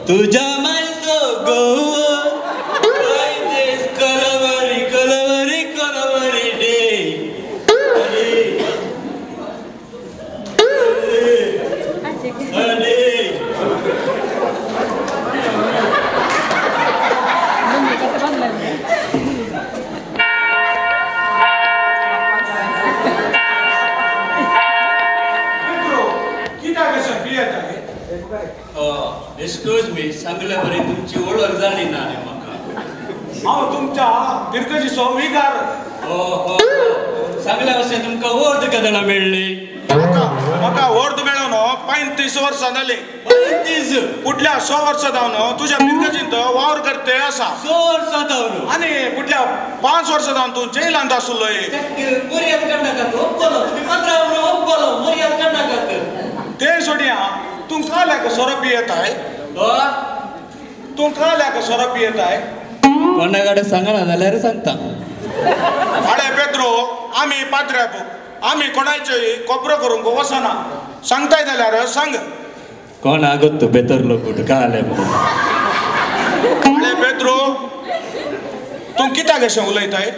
तुझ्या मायसो गो कलवरी कलवरी कलवरी डे एक्सक्यूज मी सांगल्या बरी तुमची ओळख झाली ना रे म्हाका हांव तुमच्या तिरकजीचो विकार हो हो सांगल्या अशें तुमकां वर्द केदना मेळ्ळी म्हाका वर्द मेळो न्हू 35 वर्सां जाली 35 कुठल्या 100 वर्सां जावन तुज्या तिरकजींत वावर करते आसा 100 वर्सां जावन आनी कुठल्या 5 वर्सां जावन तूं जेलांत आसलो मर्याद करनाकात ओपलो तुम्ही 15 वर्सां ओपलो मर्याद करनाकात ते सोडिया तूं काल्याक सोरो पियेताय तूं काल्याक सोरो पियेताय कोणाकडे सांगना जाल्यार सांगता आडे पेद्रो आमी पाद्र्याक आमी कोणाचेय कोपरो करूंक वचना सांगताय जाल्यार सांग कोण आगत तू बेतरलो कुठ काले आडे पेद्रो तूं कित्याक अशें उलयताय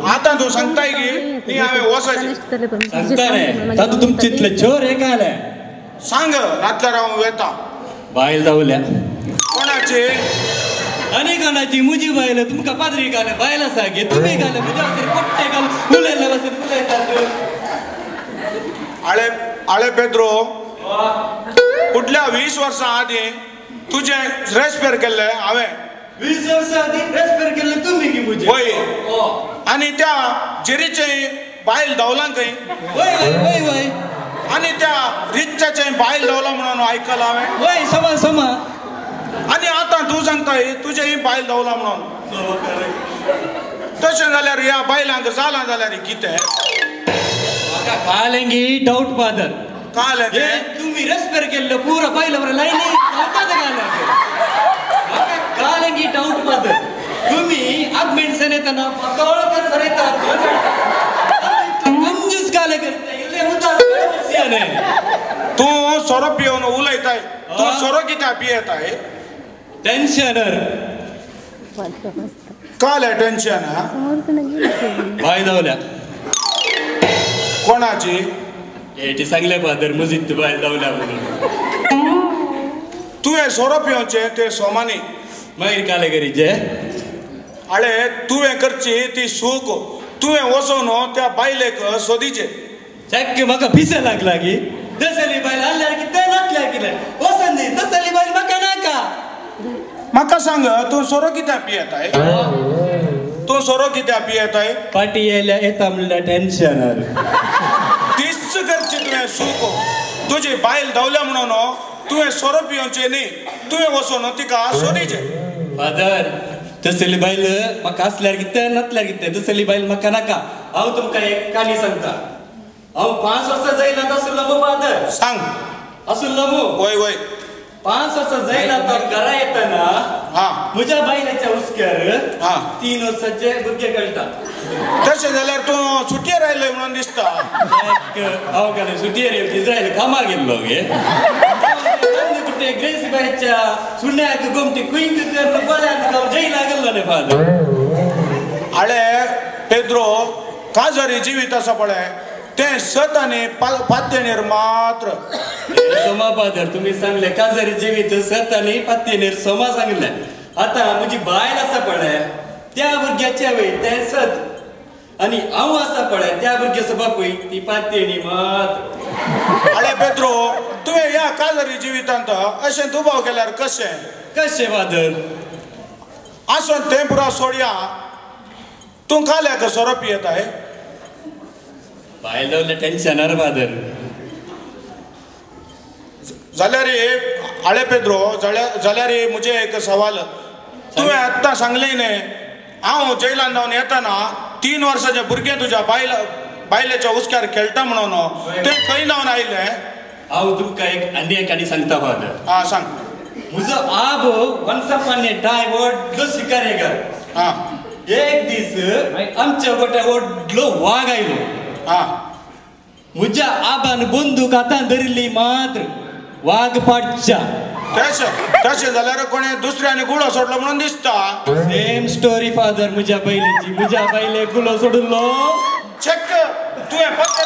आता तू सांगताय की नी हांवें वचचें सांगता रे तातूं तुमचितले चोर हे काले सांग नातल्यार हांव वेता बायल जावल्या कोणाची आनी कोणाची मुजी बायल तुमकां पाद्री काले बायल आसा गे तुमी काले म्हज्या वचून पोट्टे घाल उलयले वचून उलयतात आळे पेद्रो कुठल्या 20 वर्सां आदीं तुजें रेस्पेर केल्लें हांवें 20 वर्सां आदीं रेस्पेर केल्लें तुमी की मुजी वय आनी त्या जेरीचें बायल धांवलांकय वय वय वय वय आनी त्या रिच्चाचें बायल धांवला म्हणून आयकलां हांवें वय समा समा आनी आतां तूं सांगताय तुजें बायल धांवला म्हणून तशें जाल्यार ह्या बायलांक जालां जाल्यार कितें म्हाका कालेंगी डाऊट फादर कालें हे तुमी रेस्पेर केल्लो पुरो बायला बरें लायनी धांवतात काले म्हाका कालेंगी डाऊट फादर तुमी आगमेंटसन येतना पातळकर सरयतात कंजूस काले करता इल्ले उदास सियाने तूं सोरो पियोवन उलयताय तूं सोरो कित्याक पियेताय टेन्शनर काले टेन्शन बाय जावल्या कोणाची हेटी सांगले फादर मुजीत बायल जावल्या म्हणून तुवें सोरो पिवचें ते सोमानी मागीर काले करीचे आळे तुवें करची ती सूक तुवें वचोन त्या बायलेक सोदीचें चक्क म्हाका पिसे लागला की दसली बायल आल्यार की ते नातल्या कितें वसंदी दसली बायल म्हाका नाका म्हाका सांग तूं सोरो कित्याक पियेताय तूं सोरो कित्याक पियेताय पाटी येयल्या येता म्हणल्यार टेन्शनर तीच करची तुवें सूक तुजी बायल धांवल्या म्हणून तुवें सोरो पिवचें न्ही तुवें वचोन तिका सोदीचें फादर दसली बायल म्हाका आसल्यार कितें नातल्यार कितें दसली बायल म्हाका नाका हांव तुमकां एक काणी सांगता हांव 5 वर्सां जायना आसलो मो फादर सांग आसलो मो वय वय 5 वर्सां जायना तर घरा येतना म्हज्या बायलेच्या हुस्क्यार 3 वर्साचे भुरगे कळटात तशें जाल्यार तूं सुटयेर आयलोय म्हणून दिसता हांव काले सुटयेर येवची जायले कामाक गेल्लो गे कुठे ग्रेस बायच्या सुण्याक गोमटी कुंक करून गोल्यान हांव जैला गेल्लो न्ही फादर आळे पेद्रो काजरी जिवीत आसा पळय तें सत आनी पात्येनीर मात्र सोमा फादर तुमी सांगले काजरी जिवीत सत आनी पात्येनीर सोमा सांगले आतां म्हजी बायल आसा पळय त्या भुरग्याचे वय तें सत आनी हांव आसा पळय त्या भुरग्याचो बापूय ती पात्येणी मात्र आळे पेद्रो तुवें ह्या काजरी जिवितांत अशें दुबाव केल्यार कशें कशें फादर आसून तें पुरो सोडया तूं काल्याक सोरो पियेताय बायल जावले टेन्शनार फादर जाल्यार आळे पेद्रो जाल्यार मुजे एक सवाल तुवें आत्तां सांगलें न्ही हांव जेलांत जावन येतना 3 वर्साचे भुरगे तुज्या बायलेच्या हुस्क्यार खेळटा म्हणून तें खंय जावन आयलें हांव तुमकां आनी एक आनी सांगता फादर सांग म्हजो आबो वन्स अपॉन ए टायम व्हडलो शिकारेकर हा एक दीस आमच्या गोट्या व्हडलो वाघ आयलो. हा म्हज्या आबान बंदूक हातान धरिल्ली मात्र वाघ पाडच्या. तशें जाल्यार कोणी दुसऱ्याने गुळो सोडलो म्हणून दिसता. सेम स्टोरी फादर म्हज्या बैलेची. म्हज्या बैले गुलो सोडलो. चेक तुवें पत्ते